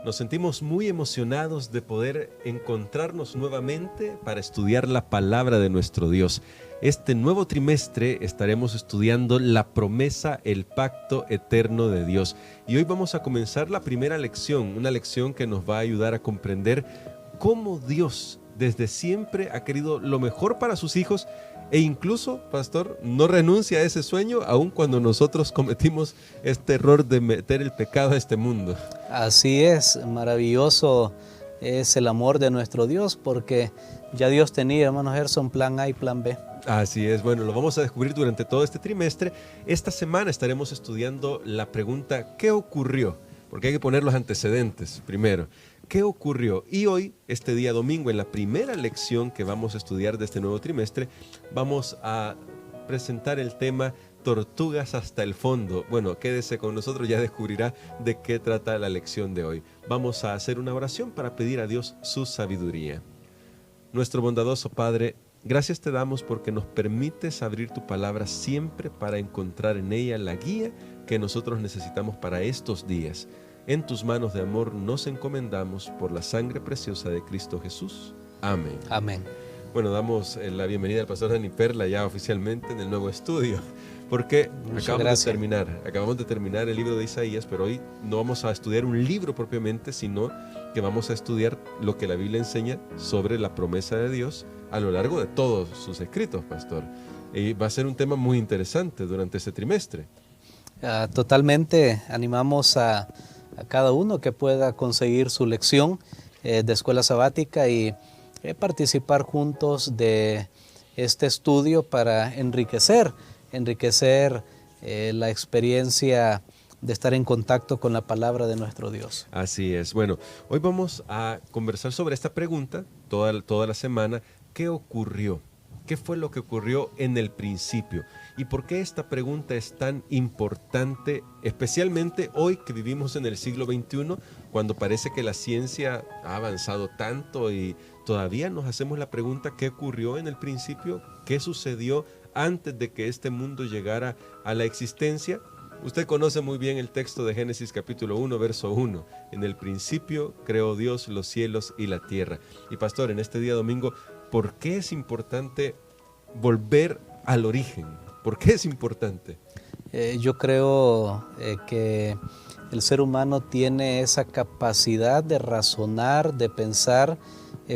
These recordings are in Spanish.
Nos sentimos muy emocionados de poder encontrarnos nuevamente para estudiar la palabra de nuestro Dios. Este nuevo trimestre estaremos estudiando la promesa, el pacto eterno de Dios. Y hoy vamos a comenzar la primera lección, una lección que nos va a ayudar a comprender cómo Dios desde siempre ha querido lo mejor para sus hijos e incluso, pastor, no renuncia a ese sueño aun cuando nosotros cometimos este error de meter el pecado a este mundo. Así es, maravilloso es el amor de nuestro Dios, porque ya Dios tenía, hermano Gerson, plan A y plan B. Así es, bueno, lo vamos a descubrir durante todo este trimestre. Esta semana estaremos estudiando la pregunta ¿qué ocurrió? Porque hay que poner los antecedentes primero. ¿Qué ocurrió? Y hoy, este día domingo, en la primera lección que vamos a estudiar de este nuevo trimestre, vamos a presentar el tema Tortugas hasta el fondo. Bueno, quédese con nosotros, ya descubrirá de qué trata la lección de hoy. Vamos a hacer una oración para pedir a Dios su sabiduría. Nuestro bondadoso Padre, gracias te damos porque nos permites abrir tu palabra siempre para encontrar en ella la guía que nosotros necesitamos para estos días. En tus manos de amor nos encomendamos por la sangre preciosa de Cristo Jesús. Amén. Amén. Bueno, damos la bienvenida al pastor Dani Perla ya oficialmente en el nuevo estudio, porque acabamos de terminar el libro de Isaías, pero hoy no vamos a estudiar un libro propiamente, sino que vamos a estudiar lo que la Biblia enseña sobre la promesa de Dios a lo largo de todos sus escritos, pastor. Y va a ser un tema muy interesante durante este trimestre. Totalmente animamos a cada uno que pueda conseguir su lección de escuela sabática y participar juntos de este estudio para enriquecer la experiencia de estar en contacto con la palabra de nuestro Dios. Así es. Bueno, hoy vamos a conversar sobre esta pregunta toda la semana. ¿Qué ocurrió? ¿Qué fue lo que ocurrió en el principio? ¿Y por qué esta pregunta es tan importante, especialmente hoy que vivimos en el siglo XXI, cuando parece que la ciencia ha avanzado tanto y todavía nos hacemos la pregunta ¿qué ocurrió en el principio? ¿Qué sucedió antes de que este mundo llegara a la existencia? Usted conoce muy bien el texto de Génesis capítulo 1, verso 1. En el principio creó Dios los cielos y la tierra. Y pastor, en este día domingo, ¿por qué es importante volver al origen? ¿Por qué es importante? Yo creo que el ser humano tiene esa capacidad de razonar, de pensar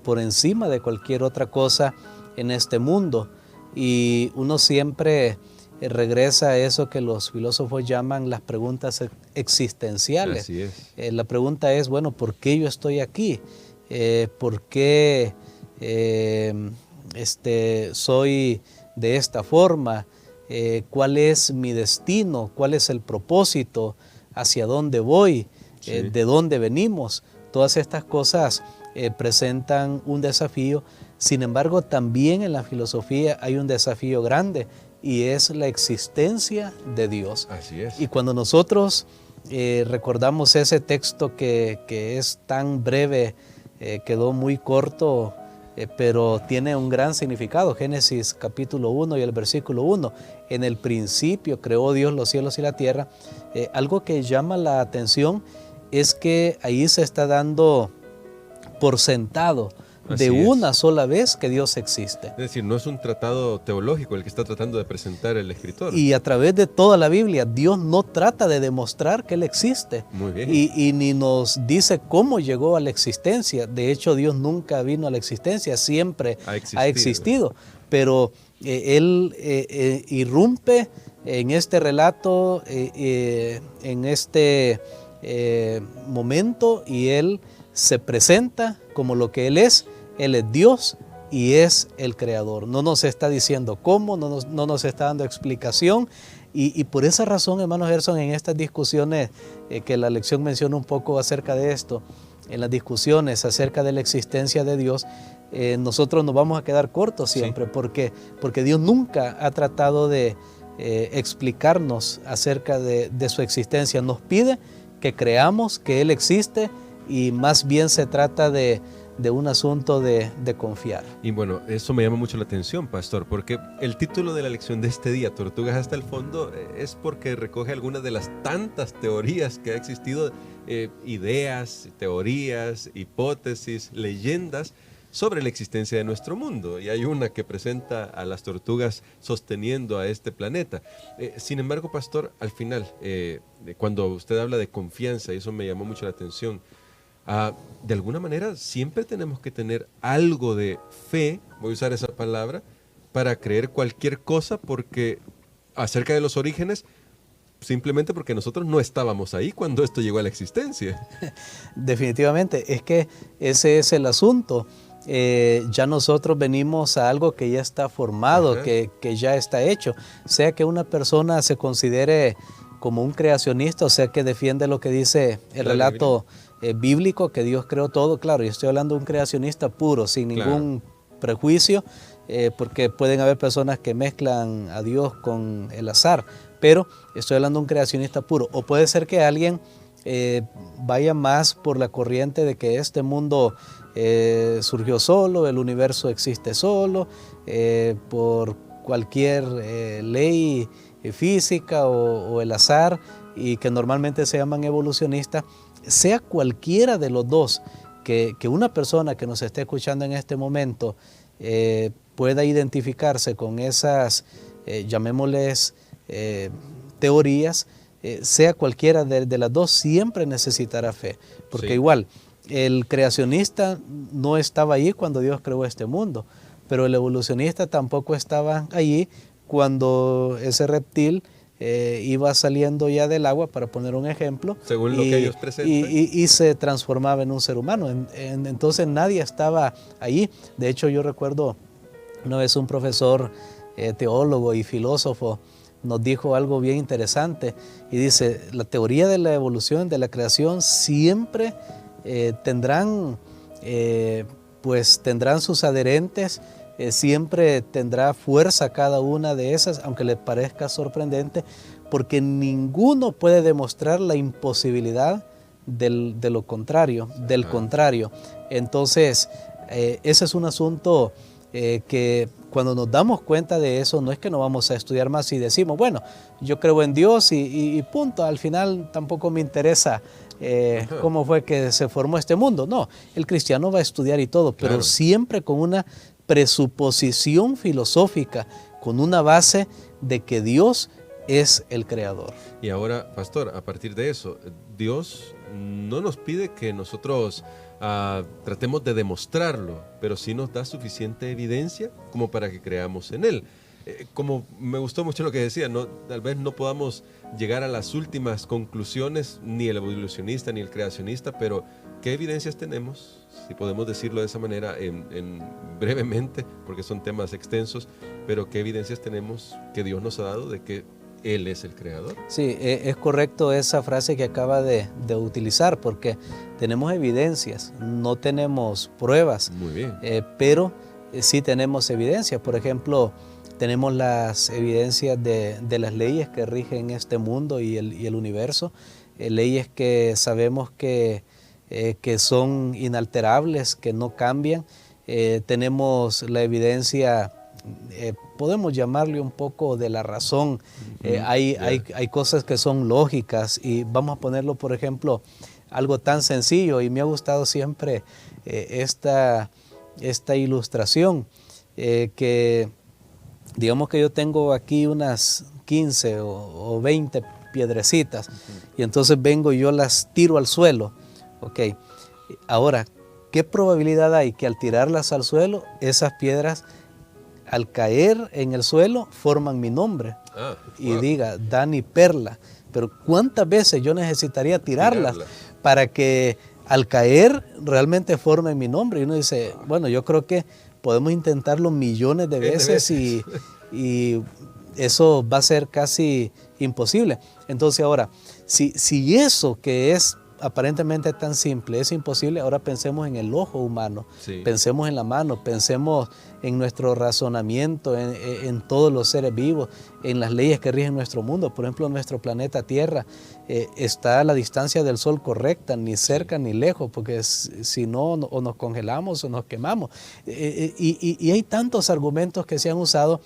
por encima de cualquier otra cosa en este mundo. Y uno siempre regresa a eso que los filósofos llaman las preguntas existenciales. Así es. La pregunta es, bueno, ¿por qué yo estoy aquí? ¿Por qué soy de esta forma? ¿Cuál es mi destino? ¿Cuál es el propósito? ¿Hacia dónde voy? Sí. ¿De dónde venimos? Todas estas cosas presentan un desafío. Sin embargo, también en la filosofía hay un desafío grande y es la existencia de Dios. Así es. Y cuando nosotros recordamos ese texto que es tan breve, quedó muy corto, pero tiene un gran significado. Génesis capítulo 1 y el versículo 1. En el principio creó Dios los cielos y la tierra. Algo que llama la atención es que ahí se está dando por sentado de una sola vez que Dios existe. Es decir, no es un tratado teológico el que está tratando de presentar el escritor. Y a través de toda la Biblia, Dios no trata de demostrar que Él existe. Muy bien. Y ni nos dice cómo llegó a la existencia. De hecho, Dios nunca vino a la existencia, siempre ha existido. Pero Él irrumpe en este relato, en este momento, y Él se presenta como lo que Él es Dios y es el Creador. No nos está diciendo cómo, no nos está dando explicación y por esa razón, hermano Gerson, en estas discusiones que la lección menciona un poco acerca de esto, en las discusiones acerca de la existencia de Dios, nosotros nos vamos a quedar cortos siempre, sí. porque Dios nunca ha tratado de explicarnos acerca de su existencia. Nos pide que creamos que Él existe y más bien se trata de de un asunto de confiar. Y bueno, eso me llama mucho la atención, pastor, porque el título de la lección de este día, Tortugas hasta el fondo, es porque recoge algunas de las tantas teorías que ha existido, ideas, teorías, hipótesis, leyendas sobre la existencia de nuestro mundo. Y hay una que presenta a las tortugas sosteniendo a este planeta. Sin embargo, pastor, al final, cuando usted habla de confianza, y eso me llamó mucho la atención, de alguna manera siempre tenemos que tener algo de fe, voy a usar esa palabra, para creer cualquier cosa porque acerca de los orígenes, simplemente porque nosotros no estábamos ahí cuando esto llegó a la existencia. Definitivamente, es que ese es el asunto. Ya nosotros venimos a algo que ya está formado, que ya está hecho. Sea que una persona se considere como un creacionista, o sea que defiende lo que dice el relato bíblico, que Dios creó todo. Claro, yo estoy hablando de un creacionista puro, sin ningún prejuicio, porque pueden haber personas que mezclan a Dios con el azar, pero estoy hablando de un creacionista puro. O puede ser que alguien vaya más por la corriente de que este mundo surgió solo, el universo existe solo, por cualquier ley física o el azar, y que normalmente se llaman evolucionistas. Sea cualquiera de los dos, que una persona que nos esté escuchando en este momento pueda identificarse con esas, llamémosles, teorías, sea cualquiera de las dos, siempre necesitará fe, porque igual el creacionista no estaba allí cuando Dios creó este mundo, pero el evolucionista tampoco estaba allí cuando ese reptil iba saliendo ya del agua, para poner un ejemplo, según lo que ellos presentan, y se transformaba en un ser humano. Entonces nadie estaba allí. De hecho, yo recuerdo una vez un profesor teólogo y filósofo nos dijo algo bien interesante, y dice: la teoría de la evolución, de la creación, siempre tendrán sus adherentes, siempre tendrá fuerza cada una de esas, aunque le parezca sorprendente, porque ninguno puede demostrar la imposibilidad de lo contrario, del contrario. Entonces, ese es un asunto que cuando nos damos cuenta de eso, no es que no vamos a estudiar más y decimos, bueno, yo creo en Dios y punto, al final tampoco me interesa cómo fue que se formó este mundo. No, el cristiano va a estudiar y todo, pero claro, siempre con una presuposición filosófica, con una base de que Dios es el creador. Y ahora, pastor, a partir de eso, Dios no nos pide que nosotros tratemos de demostrarlo, pero sí nos da suficiente evidencia como para que creamos en Él. Como me gustó mucho lo que decía, tal vez no podamos llegar a las últimas conclusiones, ni el evolucionista ni el creacionista, pero ¿qué evidencias tenemos? Si podemos decirlo de esa manera brevemente, porque son temas extensos, pero ¿qué evidencias tenemos que Dios nos ha dado de que Él es el creador? Sí, es correcto esa frase que acaba de utilizar, porque tenemos evidencias, no tenemos pruebas. Muy bien. Pero sí tenemos evidencias. Por ejemplo, tenemos las evidencias de las leyes que rigen este mundo y el universo, leyes que sabemos que son inalterables, que no cambian. Tenemos la evidencia, podemos llamarle un poco de la razón. Hay cosas que son lógicas, y vamos a ponerlo, por ejemplo, algo tan sencillo, y me ha gustado siempre esta ilustración, que digamos que yo tengo aquí unas 15 o 20 piedrecitas, y entonces vengo y yo las tiro al suelo. Ok, ahora, ¿qué probabilidad hay que al tirarlas al suelo, esas piedras al caer en el suelo forman mi nombre y diga Dani Perla? Pero ¿cuántas veces yo necesitaría tirarlas para que al caer realmente formen mi nombre? Y uno dice, bueno, yo creo que podemos intentarlo millones de veces y eso va a ser casi imposible. Entonces ahora, si eso que es aparentemente tan simple, es imposible. Ahora pensemos en el ojo humano, Sí. pensemos en la mano, pensemos en nuestro razonamiento, en todos los seres vivos, en las leyes que rigen nuestro mundo. Por ejemplo, nuestro planeta Tierra está a la distancia del Sol correcta, ni cerca ni lejos, porque si no, o nos congelamos o nos quemamos. Y hay tantos argumentos que se han usado.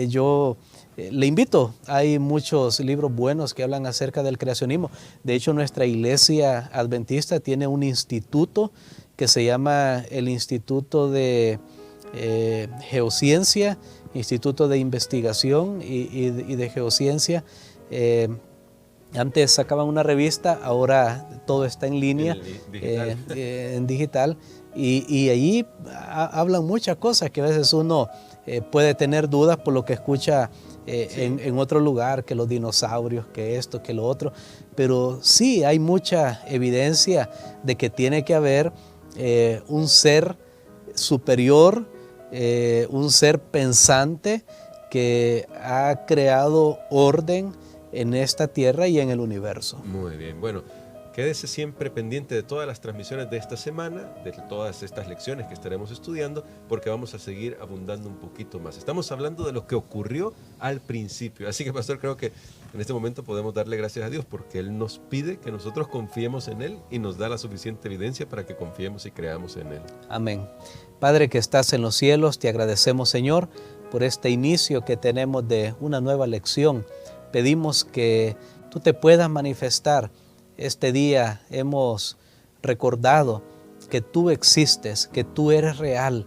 Yo le invito, hay muchos libros buenos que hablan acerca del creacionismo. De hecho, nuestra iglesia adventista tiene un instituto que se llama el Instituto de Geociencia, Instituto de Investigación y de Geociencia. Antes sacaban una revista, ahora todo está en línea, en digital, y allí hablan muchas cosas que a veces uno puede tener dudas por lo que escucha en otro lugar, que los dinosaurios, que esto, que lo otro, pero sí hay mucha evidencia de que tiene que haber un ser superior, un ser pensante que ha creado orden en esta tierra y en el universo. Muy bien, bueno, quédese siempre pendiente de todas las transmisiones de esta semana, de todas estas lecciones que estaremos estudiando, porque vamos a seguir abundando un poquito más. Estamos hablando de lo que ocurrió al principio, así que pastor, creo que en este momento podemos darle gracias a Dios porque Él nos pide que nosotros confiemos en Él y nos da la suficiente evidencia para que confiemos y creamos en Él. Amén. Padre que estás en los cielos, te agradecemos, Señor, por este inicio que tenemos de una nueva lección. Pedimos que tú te puedas manifestar. Este día hemos recordado que tú existes, que tú eres real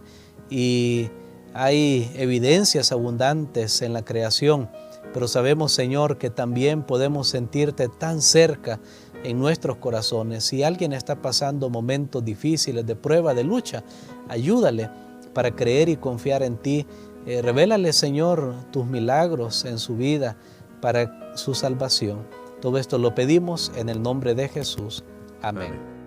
y hay evidencias abundantes en la creación, pero sabemos, Señor, que también podemos sentirte tan cerca en nuestros corazones. Si alguien está pasando momentos difíciles de prueba, de lucha, ayúdale para creer y confiar en ti. Revélale, Señor, tus milagros en su vida para su salvación. Todo esto lo pedimos en el nombre de Jesús. Amén.